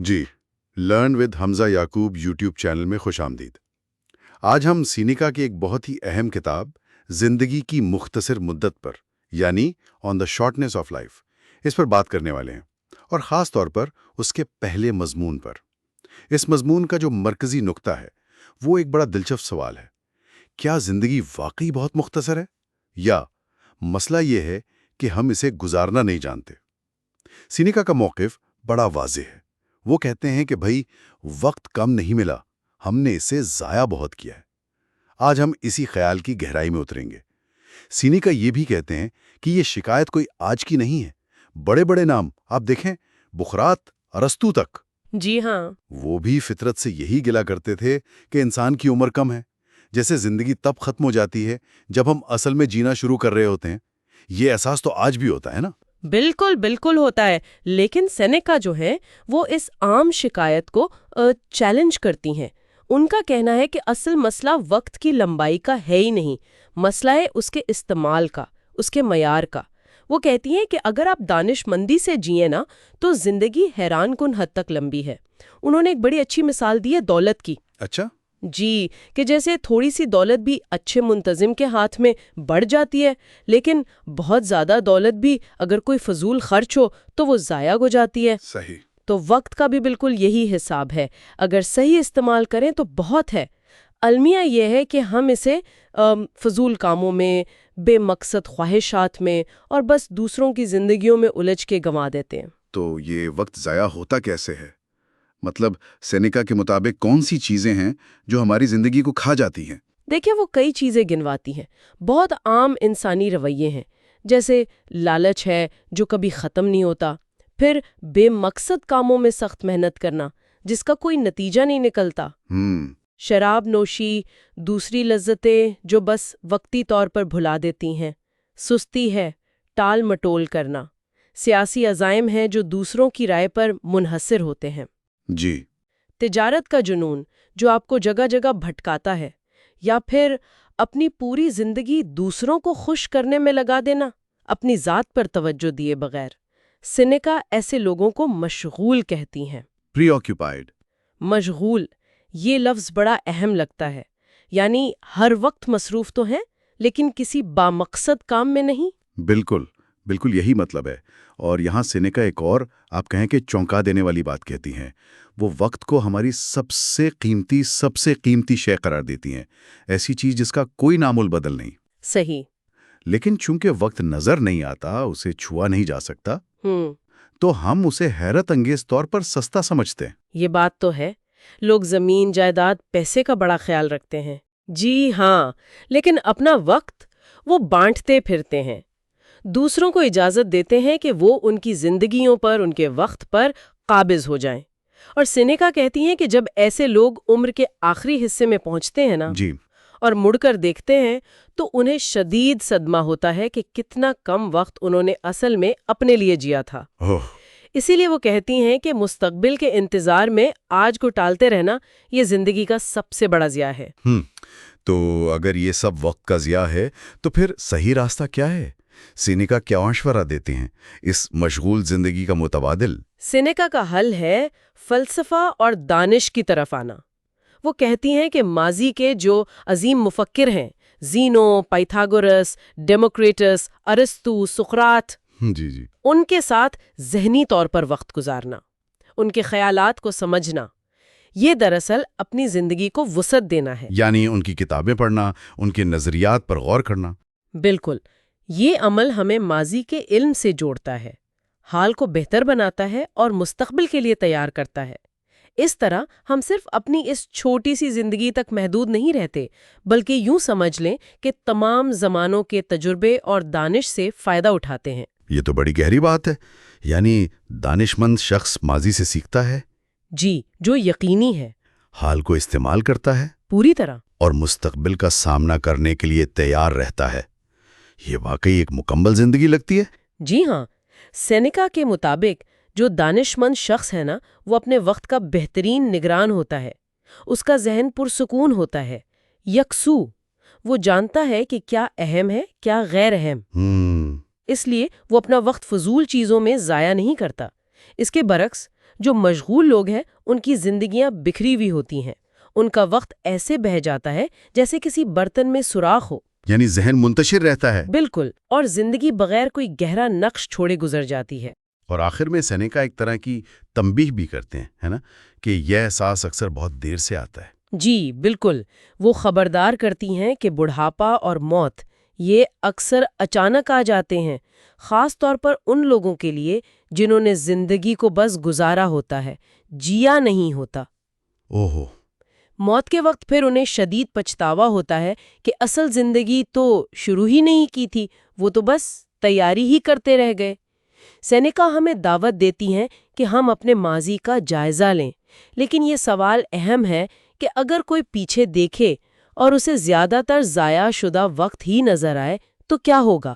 G, learn with Hamza Yaqoob YouTube channel میں خوش آمدید۔ آج ہم سینیکا کی ایک بہت ہی اہم کتاب زندگی کی مختصر مدت پر یعنی آن دا شارٹنیس آف لائف اس پر بات کرنے والے ہیں، اور خاص طور پر اس کے پہلے مضمون پر۔ اس مضمون کا جو مرکزی نقطہ ہے وہ ایک بڑا دلچسپ سوال ہے: کیا زندگی واقعی بہت مختصر ہے، یا مسئلہ یہ ہے کہ ہم اسے گزارنا نہیں جانتے؟ سینیکا کا موقف بڑا واضح ہے۔ وہ کہتے ہیں کہ بھائی، وقت کم نہیں ملا، ہم نے اسے ضائع بہت کیا ہے۔ آج ہم اسی خیال کی گہرائی میں اتریں گے۔ سینیکا یہ بھی کہتے ہیں کہ یہ شکایت کوئی آج کی نہیں ہے۔ بڑے بڑے نام آپ دیکھیں، بخرات، ارسطو تک، جی ہاں، وہ بھی فطرت سے یہی گلا کرتے تھے کہ انسان کی عمر کم ہے۔ جیسے زندگی تب ختم ہو جاتی ہے جب ہم اصل میں جینا شروع کر رہے ہوتے ہیں۔ یہ احساس تو آج بھی ہوتا ہے نا؟ بالکل بالکل ہوتا ہے، لیکن سینیکا جو ہے وہ اس عام شکایت کو چیلنج کرتی ہیں۔ ان کا کہنا ہے کہ اصل مسئلہ وقت کی لمبائی کا ہے ہی نہیں، مسئلہ ہے اس کے استعمال کا، اس کے معیار کا۔ وہ کہتی ہیں کہ اگر آپ دانش مندی سے جئیں نا تو زندگی حیران کن حد تک لمبی ہے۔ انہوں نے ایک بڑی اچھی مثال دی ہے دولت کی۔ اچھا، جی، کہ جیسے تھوڑی سی دولت بھی اچھے منتظم کے ہاتھ میں بڑھ جاتی ہے، لیکن بہت زیادہ دولت بھی اگر کوئی فضول خرچ ہو تو وہ ضائع ہو جاتی ہے۔ صحیح۔ تو وقت کا بھی بالکل یہی حساب ہے، اگر صحیح استعمال کریں تو بہت ہے۔ المیہ یہ ہے کہ ہم اسے فضول کاموں میں، بے مقصد خواہشات میں اور بس دوسروں کی زندگیوں میں الجھ کے گنوا دیتے ہیں۔ تو یہ وقت ضائع ہوتا کیسے ہے؟ مطلب سینیکا کے مطابق کون سی چیزیں ہیں جو ہماری زندگی کو کھا جاتی ہیں؟ دیکھیں، وہ کئی چیزیں گنواتی ہیں۔ بہت عام انسانی رویے ہیں، جیسے لالچ ہے جو کبھی ختم نہیں ہوتا، پھر بے مقصد کاموں میں سخت محنت کرنا جس کا کوئی نتیجہ نہیں نکلتا، شراب نوشی، دوسری لذتیں جو بس وقتی طور پر بھلا دیتی ہیں، سستی ہے، ٹال مٹول کرنا، سیاسی عزائم ہیں جو دوسروں کی رائے پر منحصر ہوتے ہیں، جی، تجارت کا جنون جو آپ کو جگہ جگہ بھٹکاتا ہے، یا پھر اپنی پوری زندگی دوسروں کو خوش کرنے میں لگا دینا، اپنی ذات پر توجہ دیے بغیر۔ سینیکا ایسے لوگوں کو مشغول کہتی ہیں۔ پری آکیوپائیڈ۔ مشغول، یہ لفظ بڑا اہم لگتا ہے، یعنی ہر وقت مصروف تو ہیں لیکن کسی بامقصد کام میں نہیں۔ بالکل بالکل یہی مطلب ہے۔ اور یہاں سینیکا ایک اور آپ کہیں کہ چونکا دینے والی بات کہتی ہیں۔ وہ وقت کو ہماری سب سے قیمتی شے قرار دیتی ہیں، ایسی چیز جس کا کوئی نامول بدل نہیں۔ صحیح۔ لیکن چونکہ وقت نظر نہیں آتا، اسے چھوا نہیں جا سکتا، تو ہم اسے حیرت انگیز طور پر سستا سمجھتے ہیں۔ یہ بات تو ہے، لوگ زمین، جائیداد، پیسے کا بڑا خیال رکھتے ہیں، جی ہاں، لیکن اپنا وقت وہ بانٹتے پھرتے ہیں، دوسروں کو اجازت دیتے ہیں کہ وہ ان کی زندگیوں پر، ان کے وقت پر قابض ہو جائیں۔ اور سینیکا کہتی ہیں کہ جب ایسے لوگ عمر کے آخری حصے میں پہنچتے ہیں نا، جی، اور مڑ کر دیکھتے ہیں تو انہیں شدید صدمہ ہوتا ہے کہ کتنا کم وقت انہوں نے اصل میں اپنے لیے جیا تھا۔ اسی لیے وہ کہتی ہیں کہ مستقبل کے انتظار میں آج کو ٹالتے رہنا یہ زندگی کا سب سے بڑا ضیاع ہے۔ تو اگر یہ سب وقت کا ضیاع ہے تو پھر صحیح راستہ کیا ہے؟ سینیکا کیا مشورہ دیتے ہیں اس مشغول زندگی کا متبادل؟ سینیکا کا حل ہے فلسفہ اور دانش کی طرف آنا۔ وہ کہتی ہیں کہ ماضی کے جو عظیم مفکر ہیں، زینو، پائتھاگورس، ڈیموکریٹس، ارسطو، سقراط، جی، ان کے ساتھ ذہنی طور پر وقت گزارنا، ان کے خیالات کو سمجھنا، یہ دراصل اپنی زندگی کو وسعت دینا ہے۔ یعنی ان کی کتابیں پڑھنا، ان کے نظریات پر غور کرنا۔ بالکل، یہ عمل ہمیں ماضی کے علم سے جوڑتا ہے، حال کو بہتر بناتا ہے اور مستقبل کے لیے تیار کرتا ہے۔ اس طرح ہم صرف اپنی اس چھوٹی سی زندگی تک محدود نہیں رہتے، بلکہ یوں سمجھ لیں کہ تمام زمانوں کے تجربے اور دانش سے فائدہ اٹھاتے ہیں۔ یہ تو بڑی گہری بات ہے۔ یعنی دانش مند شخص ماضی سے سیکھتا ہے، جی، جو یقینی ہے، حال کو استعمال کرتا ہے، پوری طرح، اور مستقبل کا سامنا کرنے کے لیے تیار رہتا ہے۔ یہ واقعی ایک مکمل زندگی لگتی ہے۔ جی ہاں، سینیکا کے مطابق جو دانش مند شخص ہے نا، وہ اپنے وقت کا بہترین نگران ہوتا ہے، اس کا ذہن پرسکون ہوتا ہے، یکسو، وہ جانتا ہے کہ کیا اہم ہے، کیا غیر اہم۔ اس لیے وہ اپنا وقت فضول چیزوں میں ضائع نہیں کرتا۔ اس کے برعکس جو مشغول لوگ ہیں ان کی زندگیاں بکھری ہوئی ہوتی ہیں، ان کا وقت ایسے بہہ جاتا ہے جیسے کسی برتن میں سوراخ ہو۔ یعنی ذہن منتشر رہتا ہے۔ بالکل، اور زندگی بغیر کوئی گہرا نقش چھوڑے گزر جاتی ہے۔ اور آخر میں سینیکا ایک طرح کی تنبیہ بھی کرتے ہیں، ہے نا، کہ یہ احساس اکثر بہت دیر سے آتا ہے۔ جی بالکل، وہ خبردار کرتی ہیں کہ بڑھاپا اور موت یہ اکثر اچانک آ جاتے ہیں، خاص طور پر ان لوگوں کے لیے جنہوں نے زندگی کو بس گزارا ہوتا ہے، جیا نہیں ہوتا۔ اوہو۔ موت کے وقت پھر انہیں شدید پچھتاوا ہوتا ہے کہ اصل زندگی تو شروع ہی نہیں کی تھی، وہ تو بس تیاری ہی کرتے رہ گئے۔ سینیکا ہمیں دعوت دیتی ہیں کہ ہم اپنے ماضی کا جائزہ لیں، لیکن یہ سوال اہم ہے کہ اگر کوئی پیچھے دیکھے اور اسے زیادہ تر ضائع شدہ وقت ہی نظر آئے تو کیا ہوگا؟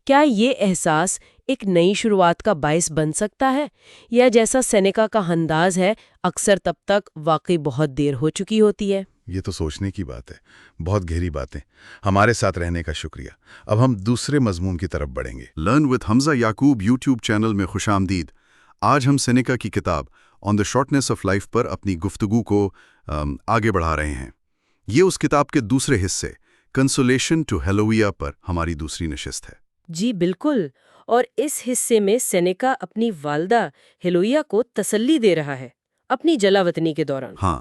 کیا یہ احساس ایک نئی شروعات کا باعث بن سکتا ہے، یا جیسا سینیکا کا انداز ہے اکثر تب تک واقعی بہت دیر ہو چکی ہوتی ہے؟ یہ تو سوچنے کی بات ہے، بہت گہری باتیں۔ ہمارے ساتھ رہنے کا شکریہ۔ اب ہم دوسرے مضمون کی طرف بڑھیں گے۔ Learn with Hamza Yaqoob YouTube channel میں خوش آمدید۔ آج ہم سینیکا کی کتاب on the shortness of life پر اپنی گفتگو کو آگے بڑھا رہے ہیں۔ یہ اس کتاب کے دوسرے حصے کنسولیشن ٹو ہیلویا پر ہماری دوسری نشست ہے۔ جی بالکل، اور اس حصے میں سینیکا اپنی والدہ ہیلویا کو تسلی دے رہا ہے اپنی جلاوطنی کے دوران۔ ہاں،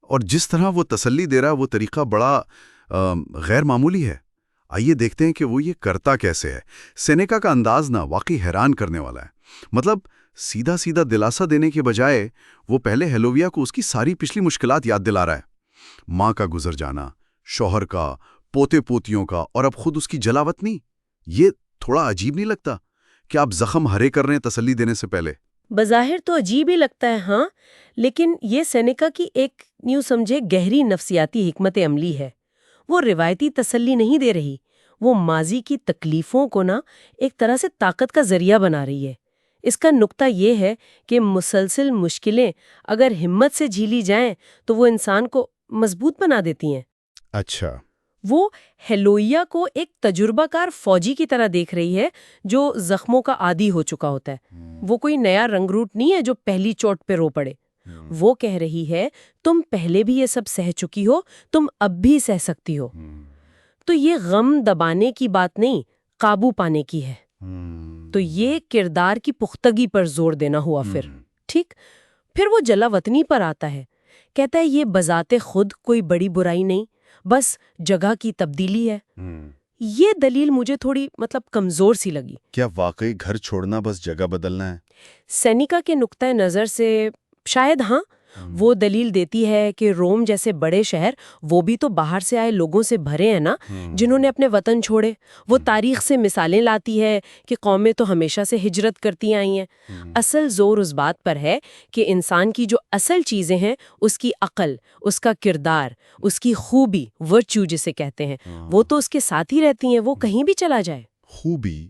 اور جس طرح وہ تسلی دے رہا وہ طریقہ بڑا غیر معمولی ہے۔ آئیے دیکھتے ہیں کہ وہ یہ کرتا کیسے ہے۔ سینیکا کا انداز نہ واقعی حیران کرنے والا ہے۔ مطلب سیدھا سیدھا دلاسا دینے کے بجائے وہ پہلے ہیلویا کو اس کی ساری پچھلی مشکلات یاد دلا رہا ہے، ماں کا گزر جانا، شوہر کا، پوتے پوتیوں کا، اور اب خود اس کی جلاوطنی۔ یہ تھوڑا عجیب نہیں لگتا کہ آپ زخم ہرے کر رہے ہیں تسلی دینے سے پہلے؟ بظاہر تو عجیب ہی لگتا ہے، ہاں، لیکن یہ سینیکا کی ایک سمجھے گہری نفسیاتی حکمت عملی ہے۔ وہ روایتی تسلی نہیں دے رہی، وہ ماضی کی تکلیفوں کو ایک طرح سے طاقت کا ذریعہ بنا رہی ہے۔ اس کا نقطہ یہ ہے کہ مسلسل مشکلیں اگر ہمت سے جھیلی جائیں تو وہ انسان کو مضبوط بنا دیتی ہیں۔ اچھا۔ وہ ہیلویا کو ایک تجربہ کار فوجی کی طرح دیکھ رہی ہے جو زخموں کا عادی ہو چکا ہوتا ہے۔ وہ کوئی نیا رنگ روٹ نہیں ہے جو پہلی چوٹ پہ رو پڑے۔ وہ کہہ رہی ہے تم پہلے بھی یہ سب سہ چکی ہو، تم اب بھی سہ سکتی ہو۔ تو یہ غم دبانے کی بات نہیں، قابو پانے کی ہے۔ تو یہ کردار کی پختگی پر زور دینا ہوا پھر ٹھیک۔ پھر وہ جلاوطنی پر آتا ہے، کہتا ہے یہ بذات خود کوئی بڑی برائی نہیں، بس جگہ کی تبدیلی ہے۔ یہ دلیل مجھے تھوڑی کمزور سی لگی۔ کیا واقعی گھر چھوڑنا بس جگہ بدلنا ہے؟ سینیکا کے نقطۂ نظر سے شاید ہاں، وہ دلیل دیتی ہے کہ روم جیسے بڑے شہر وہ بھی تو باہر سے آئے لوگوں سے بھرے ہیں نا، جنہوں نے اپنے وطن چھوڑے۔ وہ تاریخ سے مثالیں لاتی ہے کہ قومیں تو ہمیشہ سے ہجرت کرتی آئی ہیں۔ اصل زور اس بات پر ہے کہ انسان کی جو اصل چیزیں ہیں، اس کی عقل، اس کا کردار، اس کی خوبی، ورچو جسے کہتے ہیں، وہ تو اس کے ساتھ ہی رہتی ہیں، وہ کہیں بھی چلا جائے۔ خوبی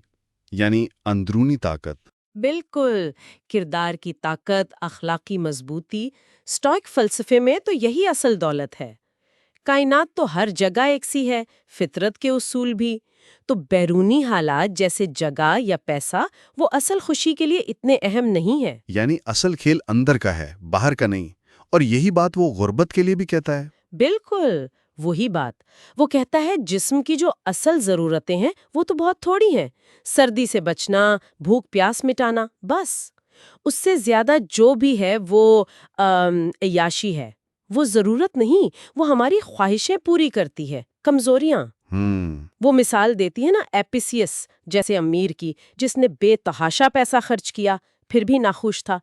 یعنی اندرونی طاقت۔ بالکل، کردار کی طاقت، اخلاقی مضبوطی۔ اسٹوئک فلسفے میں تو یہی اصل دولت ہے۔ کائنات تو ہر جگہ ایک سی ہے، فطرت کے اصول بھی۔ تو بیرونی حالات جیسے جگہ یا پیسہ وہ اصل خوشی کے لیے اتنے اہم نہیں ہے۔ یعنی اصل کھیل اندر کا ہے، باہر کا نہیں۔ اور یہی بات وہ غربت کے لیے بھی کہتا ہے۔ بالکل وہی بات۔ وہ کہتا ہے جسم کی جو اصل ضرورتیں ہیں وہ تو بہت تھوڑی ہیں، سردی سے بچنا، بھوک پیاس مٹانا، بس۔ اس سے زیادہ جو بھی ہے وہ عیاشی ہے، وہ ضرورت نہیں، وہ ہماری خواہشیں پوری کرتی ہے، کمزوریاں۔ وہ مثال دیتی ہے نا ایپیسیس جیسے امیر کی، جس نے بے تحاشا پیسہ خرچ کیا پھر بھی ناخوش تھا،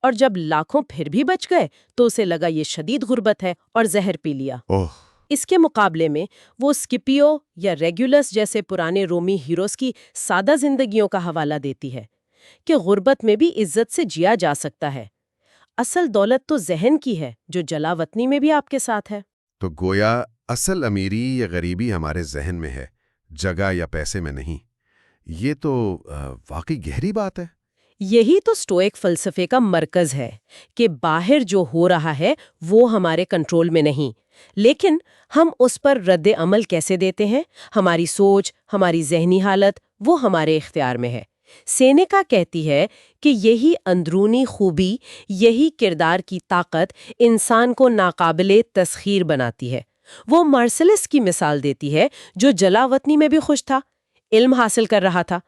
اور جب لاکھوں پھر بھی بچ گئے تو اسے لگا یہ شدید غربت ہے اور زہر پی لیا۔ اس کے مقابلے میں وہ سکپیو یا ریگولس جیسے پرانے رومی ہیروز کی سادہ زندگیوں کا حوالہ دیتی ہے کہ غربت میں بھی عزت سے جیا جا سکتا ہے۔ اصل دولت تو ذہن کی ہے جو جلاوطنی میں بھی آپ کے ساتھ ہے۔ تو گویا اصل امیری یا غریبی ہمارے ذہن میں ہے، جگہ یا پیسے میں نہیں۔ یہ تو واقعی گہری بات ہے۔ یہی تو اسٹوئک فلسفے کا مرکز ہے کہ باہر جو ہو رہا ہے وہ ہمارے کنٹرول میں نہیں، لیکن ہم اس پر رد عمل کیسے دیتے ہیں، ہماری سوچ، ہماری ذہنی حالت، وہ ہمارے اختیار میں ہے۔ سینیکا کہتی ہے کہ یہی اندرونی خوبی، یہی کردار کی طاقت انسان کو ناقابل تسخیر بناتی ہے۔ وہ مارسلس کی مثال دیتی ہے جو جلاوطنی میں بھی خوش تھا، علم حاصل کر رہا تھا،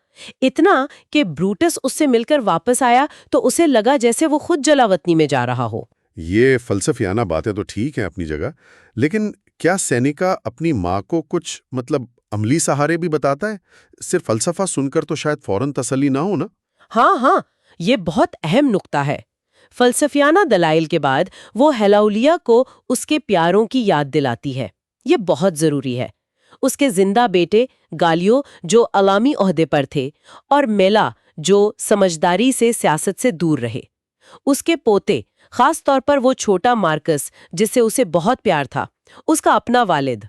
اتنا کہ بروٹس اس سے مل کر واپس آیا تو اسے لگا جیسے وہ خود جلاوطنی میں جا رہا ہو۔ یہ فلسفیانہ باتیں تو ٹھیک ہیں اپنی جگہ، لیکن کیا سینیکا اپنی ماں کو کچھ عملی سہارے بھی بتاتا ہے؟ صرف فلسفہ سن کر تو شاید فوراً تسلی نہ ہو نا؟ ہاں، یہ بہت اہم نقطہ ہے۔ فلسفیانہ دلائل کے بعد وہ ہیلاولیا کو اس کے پیاروں کی یاد دلاتی ہے۔ یہ بہت ضروری ہے۔ اس کے زندہ بیٹے گالیو جو علامی عہدے پر تھے، اور میلا جو سمجھداری سے سیاست سے دور رہے۔ اس کے پوتے، خاص طور پر وہ چھوٹا مارکس جس سے اسے بہت پیار تھا، اس کا اپنا والد،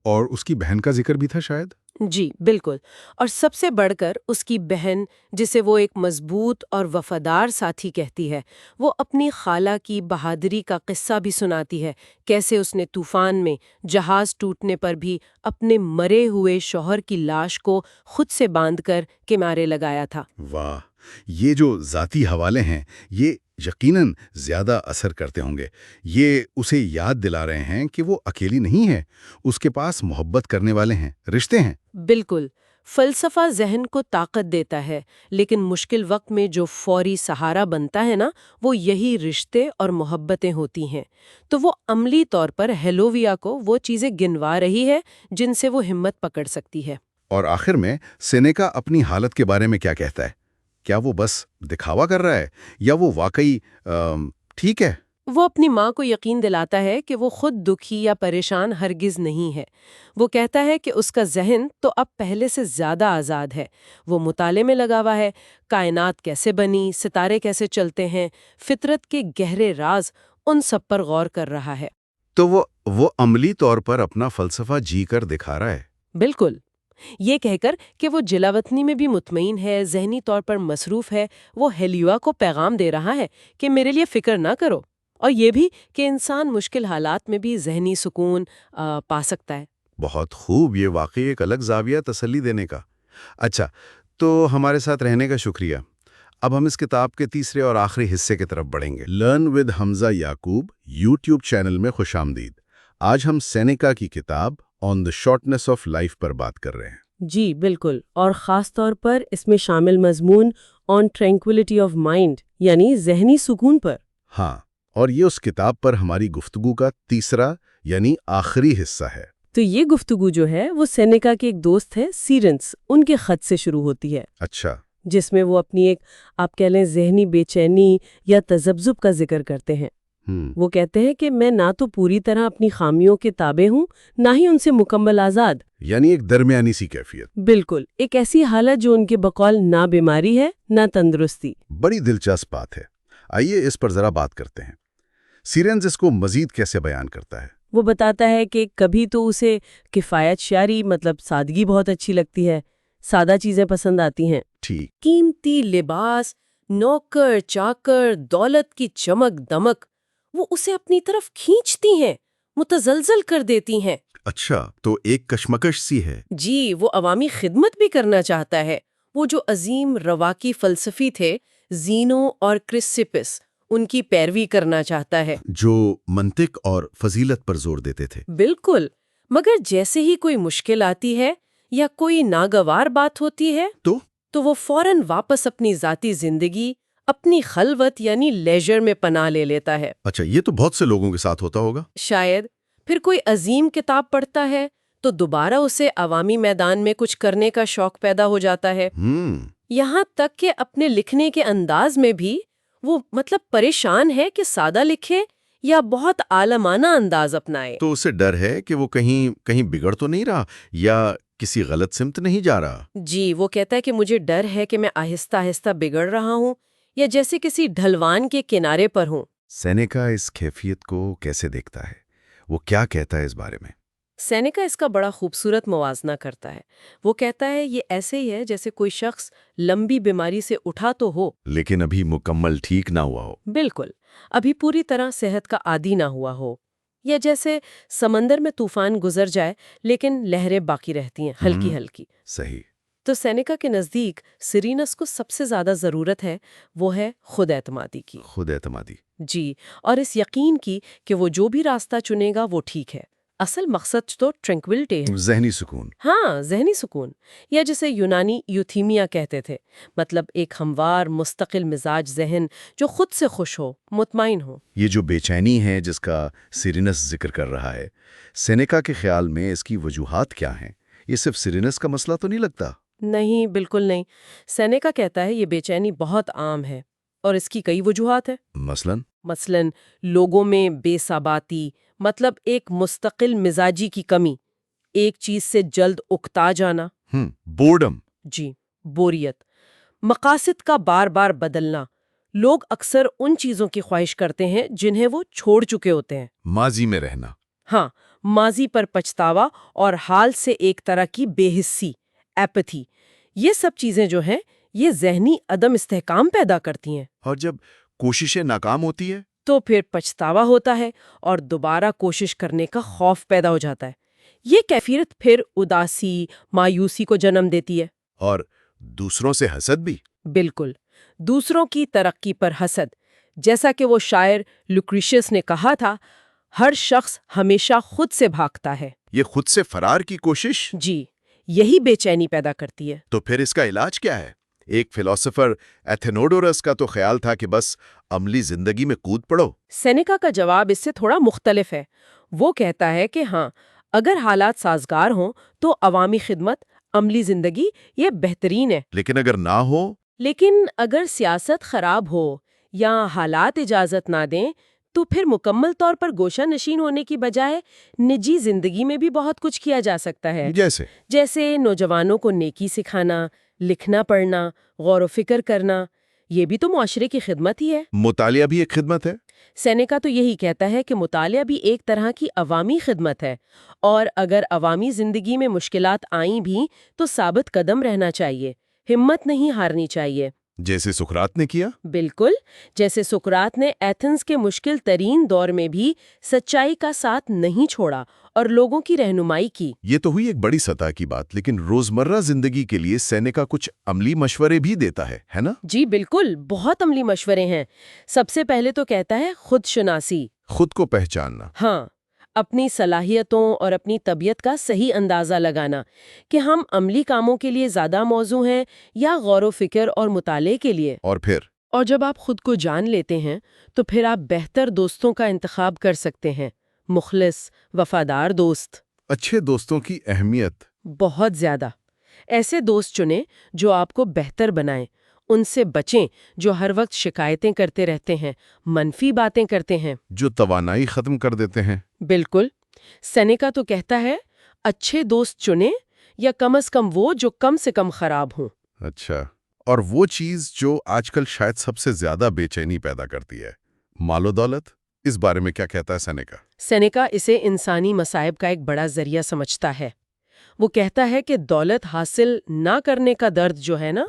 اور اس کی بہن کا ذکر بھی تھا شاید؟ جی بالکل، اور سب سے بڑھ کر اس کی بہن جسے وہ ایک مضبوط اور وفادار ساتھی کہتی ہے۔ وہ اپنی خالہ کی بہادری کا قصہ بھی سناتی ہے، کیسے اس نے طوفان میں جہاز ٹوٹنے پر بھی اپنے مرے ہوئے شوہر کی لاش کو خود سے باندھ کر کنارے لگایا تھا۔ واہ، یہ جو ذاتی حوالے ہیں یہ یقیناً زیادہ اثر کرتے ہوں گے۔ یہ اسے یاد دلا رہے ہیں کہ وہ اکیلی نہیں ہے، اس کے پاس محبت کرنے والے ہیں، رشتے ہیں۔ بالکل، فلسفہ ذہن کو طاقت دیتا ہے، لیکن مشکل وقت میں جو فوری سہارا بنتا ہے نا، وہ یہی رشتے اور محبتیں ہوتی ہیں۔ تو وہ عملی طور پر ہیلوویا کو وہ چیزیں گنوا رہی ہے جن سے وہ ہمت پکڑ سکتی ہے۔ اور آخر میں سینیکا اپنی حالت کے بارے میں کیا کہتا ہے؟ کیا وہ بس دکھاوا کر رہا ہے یا وہ واقعی ٹھیک ہے؟ وہ اپنی ماں کو یقین دلاتا ہے کہ وہ خود دکھی یا پریشان ہرگز نہیں ہے۔ وہ کہتا ہے کہ اس کا ذہن تو اب پہلے سے زیادہ آزاد ہے۔ وہ مطالعے میں لگا ہوا ہے، کائنات کیسے بنی، ستارے کیسے چلتے ہیں، فطرت کے گہرے راز، ان سب پر غور کر رہا ہے۔ تو وہ عملی طور پر اپنا فلسفہ جی کر دکھا رہا ہے۔ بالکل، یہ کہہ کر کہ وہ جلاوطنی میں بھی مطمئن ہے، ذہنی طور پر مصروف ہے، وہ ہیلیوا کو پیغام دے رہا ہے کہ میرے لیے فکر نہ کرو، اور یہ بھی کہ انسان مشکل حالات میں بھی ذہنی سکون پا سکتا ہے۔ بہت خوب، یہ واقعی ایک الگ زاویہ تسلی دینے کا۔ اچھا، تو ہمارے ساتھ رہنے کا شکریہ۔ اب ہم اس کتاب کے تیسرے اور آخری حصے کی طرف بڑھیں گے۔ Learn with Hamza Yaqoob YouTube channel میں خوش آمدید۔ آج ہم سینیکا کی کتاب on the shortness of life پر بات کر رہے ہیں۔ جی بالکل، اور خاص طور پر اس میں شامل مضمون آن ٹرینکولیٹی آف مائنڈ، یعنی ذہنی سکون پر۔ ہاں، اور یہ اس کتاب پر ہماری گفتگو کا تیسرا یعنی آخری حصہ ہے۔ تو یہ گفتگو جو ہے وہ سینیکا کے ایک دوست ہے سیرنس، ان کے خط سے شروع ہوتی ہے، اچھا، جس میں وہ اپنی ایک آپ کہہ لیں ذہنی بے چینی یا تذبذب کا ذکر کرتے ہیں۔ وہ کہتے ہیں کہ میں نہ تو پوری طرح اپنی خامیوں کے تابع ہوں، نہ ہی ان سے مکمل آزاد، یعنی ایک درمیانی سی کیفیت۔ بالکل ایک ایسی حالت جو ان کے بقول نہ بیماری ہے نہ تندرستی۔ بڑی دلچسپ بات ہے، آئیے اس پر ذرا بات کرتے ہیں۔ سیرنز اس کو مزید کیسے بیان کرتا ہے؟ وہ بتاتا ہے کہ کبھی تو اسے کفایت شعری سادگی بہت اچھی لگتی ہے، سادہ چیزیں پسند آتی ہیں، ٹھیک، قیمتی لباس، نوکر چاکر، دولت کی چمک دمک، وہ اسے اپنی طرف کھینچتی ہیں، متزلزل کر دیتی ہیں۔ اچھا، تو ایک کشمکش سی ہے۔ جی، وہ عوامی خدمت بھی کرنا چاہتا ہے۔ وہ جو عظیم رواقی فلسفی تھے زینو اور کرسپس، ان کی پیروی کرنا چاہتا ہے، جو منطق اور فضیلت پر زور دیتے تھے۔ بالکل، مگر جیسے ہی کوئی مشکل آتی ہے یا کوئی ناگوار بات ہوتی ہے تو وہ فوراً واپس اپنی ذاتی زندگی، اپنی خلوت یعنی لیجر میں پناہ لے لیتا ہے۔ اچھا، یہ تو بہت سے لوگوں کے ساتھ ہوتا ہوگا۔ شاید پھر کوئی عظیم کتاب پڑھتا ہے تو دوبارہ اسے عوامی میدان میں کچھ کرنے کا شوق پیدا ہو جاتا ہے، یہاں تک کہ اپنے لکھنے کے انداز میں بھی وہ پریشان ہے کہ سادہ لکھے یا بہت عالمانہ انداز اپنائے۔ تو اسے ڈر ہے کہ وہ کہیں بگڑ تو نہیں رہا یا کسی غلط سمت نہیں جا رہا۔ جی، وہ کہتا ہے کہ مجھے ڈر ہے کہ میں آہستہ آہستہ بگڑ رہا ہوں یا جیسے کسی ڈھلوان کے کنارے پر ہوں۔ سینیکا اس کیفیت کو کیسے دیکھتا ہے؟ وہ کیا کہتا ہے اس بارے میں؟ سینیکا اس کا بڑا خوبصورت موازنہ کرتا ہے۔ وہ کہتا ہے یہ ایسے ہی ہے جیسے کوئی شخص لمبی بیماری سے اٹھا تو ہو لیکن ابھی مکمل ٹھیک نہ ہوا ہو۔ بالکل، ابھی پوری طرح صحت کا عادی نہ ہوا ہو، یا جیسے سمندر میں طوفان گزر جائے لیکن لہریں باقی رہتی ہیں ہلکی ہلکی۔ صحیح۔ تو سینیکا کے نزدیک سیرینس کو سب سے زیادہ ضرورت ہے وہ ہے خود اعتمادی کی. خود اعتمادی. جی، اور اس یقین کی کہ وہ جو بھی راستہ چنے گا وہ ٹھیک ہے. اصل مقصد تو ٹرینکویلٹی ہے. ذہنی سکون. ہاں، ذہنی سکون، یا جسے یونانی یوتھیمیا کہتے تھے، مطلب ایک ہموار مستقل مزاج ذہن جو خود سے خوش ہو، مطمئن ہو. یہ جو بے چینی ہے جس کا سیرینس ذکر کر رہا ہے، سینیکا کے خیال میں اس کی وجوہات کیا ہیں؟ یہ صرف سیرینس کا مسئلہ تو نہیں لگتا؟ نہیں، بالکل نہیں. سینیکا کہتا ہے یہ بے چینی بہت عام ہے اور اس کی کئی وجوہات ہیں. مثلاً لوگوں میں بے ثباتی، مطلب ایک مستقل مزاجی کی کمی، ایک چیز سے جلد اکتا جانا. بورڈم. جی، بوریت. مقاصد کا بار بار بدلنا. لوگ اکثر ان چیزوں کی خواہش کرتے ہیں جنہیں وہ چھوڑ چکے ہوتے ہیں. ماضی میں رہنا. ہاں، ماضی پر پچھتاوا اور حال سے ایک طرح کی بے حسی، ایپتھی. یہ سب چیزیں جو ہیں یہ ذہنی عدم استحکام پیدا کرتی ہیں. اور جب کوششیں ناکام ہوتی ہے تو پھر پچھتاوا ہوتا ہے اور دوبارہ کوشش کرنے کا خوف پیدا ہو جاتا ہے. یہ کیفیت پھر اداسی، مایوسی کو جنم دیتی ہے. اور دوسروں سے حسد بھی. بالکل، دوسروں کی ترقی پر حسد. جیسا کہ وہ شاعر لوکریشس نے کہا تھا، ہر شخص ہمیشہ خود سے بھاگتا ہے. یہ خود سے فرار کی کوشش. جی، یہی بے چینی پیدا کرتی ہے. تو پھر اس کا علاج کیا ہے؟ ایک فلسفر ایتھنوڈورس کا تو خیال تھا کہ بس عملی زندگی میں کود پڑو. سینیکا کا جواب اس سے تھوڑا مختلف ہے. وہ کہتا ہے کہ ہاں، اگر حالات سازگار ہوں تو عوامی خدمت، عملی زندگی یہ بہترین ہے. لیکن اگر نہ ہو؟ لیکن اگر سیاست خراب ہو یا حالات اجازت نہ دیں تو پھر مکمل طور پر گوشہ نشین ہونے کی بجائے نجی زندگی میں بھی بہت کچھ کیا جا سکتا ہے. جیسے نوجوانوں کو نیکی سکھانا، لکھنا پڑھنا، غور و فکر کرنا. یہ بھی تو معاشرے کی خدمت ہی ہے. مطالعہ بھی ایک خدمت ہے. سینیکا تو یہی کہتا ہے کہ مطالعہ بھی ایک طرح کی عوامی خدمت ہے، اور اگر عوامی زندگی میں مشکلات آئیں بھی تو ثابت قدم رہنا چاہیے، ہمت نہیں ہارنی چاہیے. جیسے سقراط نے کیا. بالکل، جیسے سقراط نے ایتھنز کے مشکل ترین دور میں بھی سچائی کا ساتھ نہیں چھوڑا اور لوگوں کی رہنمائی کی. یہ تو ہوئی ایک بڑی سطح کی بات، لیکن روزمرہ زندگی کے لیے سینیکا کچھ عملی مشورے بھی دیتا ہے نا؟ جی بالکل، بہت عملی مشورے ہیں. سب سے پہلے تو کہتا ہے خود شناسی. خود کو پہچاننا. ہاں، اپنی صلاحیتوں اور اپنی طبیعت کا صحیح اندازہ لگانا کہ ہم عملی کاموں کے لیے زیادہ موزوں ہیں یا غور و فکر اور مطالعے کے لیے. اور جب آپ خود کو جان لیتے ہیں تو پھر آپ بہتر دوستوں کا انتخاب کر سکتے ہیں. مخلص، وفادار دوست. اچھے دوستوں کی اہمیت بہت زیادہ. ایسے دوست چنیں جو آپ کو بہتر بنائیں. ان سے بچیں جو ہر وقت شکایتیں کرتے رہتے ہیں، منفی باتیں کرتے ہیں، جو توانائی ختم کر دیتے ہیں. بالکل. سینیکا تو کہتا ہے اچھے دوست چنیں، یا کم از کم وہ جو کم سے کم خراب ہوں. اچھا، اور وہ چیز جو آج کل شاید سب سے زیادہ بے چینی پیدا کرتی ہے، مال و دولت، اس بارے میں کیا کہتا ہے سینیکا؟ سینیکا اسے انسانی مصائب کا ایک بڑا ذریعہ سمجھتا ہے. وہ کہتا ہے کہ دولت حاصل نہ کرنے کا درد جو ہے نا،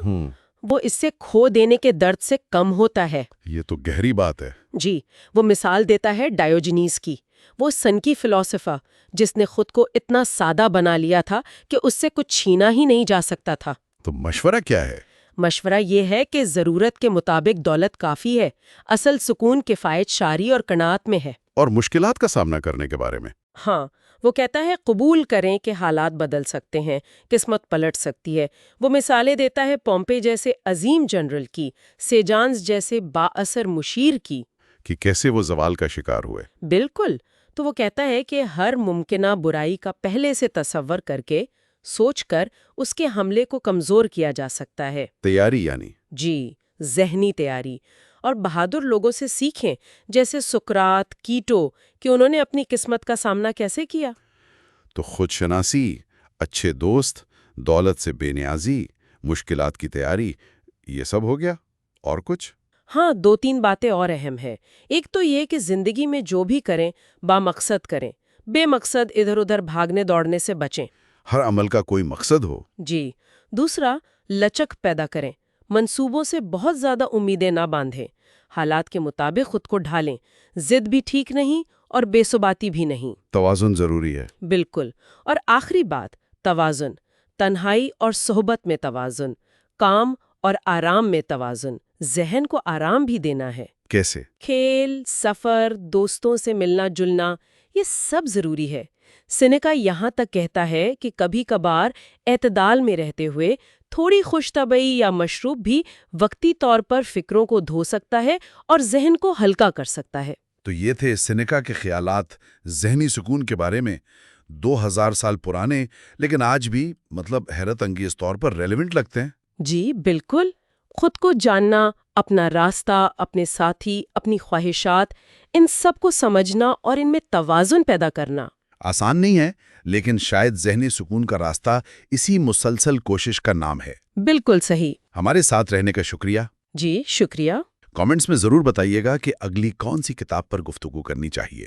وہ اس سے کھو دینے کے درد سے کم ہوتا ہے. یہ تو گہری بات ہے. جی، وہ مثال دیتا ہے ڈائیوجینیس کی، وہ سنکی فلسفہ جس نے خود کو اتنا سادہ بنا لیا تھا کہ اس سے کچھ چھینا ہی نہیں جا سکتا تھا. تو مشورہ کیا ہے؟ مشورہ یہ ہے کہ ضرورت کے مطابق دولت کافی ہے، اصل سکون کفایت شاری اور قناعت میں ہے. اور مشکلات کا سامنا کرنے کے بارے میں؟ ہاں، وہ کہتا ہے قبول کریں کہ حالات بدل سکتے ہیں، قسمت پلٹ سکتی ہے. وہ مثالیں دیتا ہے پومپے جیسے عظیم جنرل کی، سیجانز جیسے با اثر مشیر کی، کہ کیسے وہ زوال کا شکار ہوئے. بالکل. تو وہ کہتا ہے کہ ہر ممکنہ برائی کا پہلے سے تصور کر کے، سوچ کر اس کے حملے کو کمزور کیا جا سکتا ہے. تیاری یعنی؟ جی، ذہنی تیاری. اور بہادر لوگوں سے سیکھیں، جیسے سقراط، کیٹو، کہ انہوں نے اپنی قسمت کا سامنا کیسے کیا. تو خود شناسی، اچھے دوست، دولت سے بے نیازی، مشکلات کی تیاری، یہ سب ہو گیا. اور کچھ؟ ہاں، 2-3 باتیں اور اہم ہیں. ایک تو یہ کہ زندگی میں جو بھی کریں با مقصد کریں، بے مقصد ادھر ادھر بھاگنے دوڑنے سے بچیں. ہر عمل کا کوئی مقصد ہو. جی. دوسرا، لچک پیدا کریں، منصوبوں سے بہت زیادہ امیدیں نہ باندھیں، حالات کے مطابق خود کو ڈھالیں. ضد بھی ٹھیک نہیں اور بے ثباتی بھی نہیں. توازن ضروری ہے. بالکل. اور آخری بات، توازن. تنہائی اور صحبت میں توازن، کام اور آرام میں توازن، ذہن کو آرام بھی دینا ہے۔ کیسے؟ کھیل، سفر، دوستوں سے ملنا جلنا، یہ سب ضروری ہے۔ سینیکا یہاں تک کہتا ہے کہ کبھی کبھار اعتدال میں رہتے ہوئے تھوڑی خوش طبعی یا مشروب بھی وقتی طور پر فکروں کو دھو سکتا ہے اور ذہن کو ہلکا کر سکتا ہے۔ تو یہ تھے سینیکا کے خیالات ذہنی سکون کے بارے میں، 2000 سال پرانے لیکن آج بھی حیرت انگیز طور پر ریلیونٹ لگتے ہیں۔ جی بالکل، خود کو جاننا، اپنا راستہ، اپنے ساتھی، اپنی خواہشات، ان سب کو سمجھنا اور ان میں توازن پیدا کرنا آسان نہیں ہے، لیکن شاید ذہنی سکون کا راستہ اسی مسلسل کوشش کا نام ہے۔ بالکل صحیح۔ ہمارے ساتھ رہنے کا شکریہ۔ جی شکریہ۔ کامنٹس میں ضرور بتائیے گا کہ اگلی کون سی کتاب پر گفتگو کرنی چاہیے۔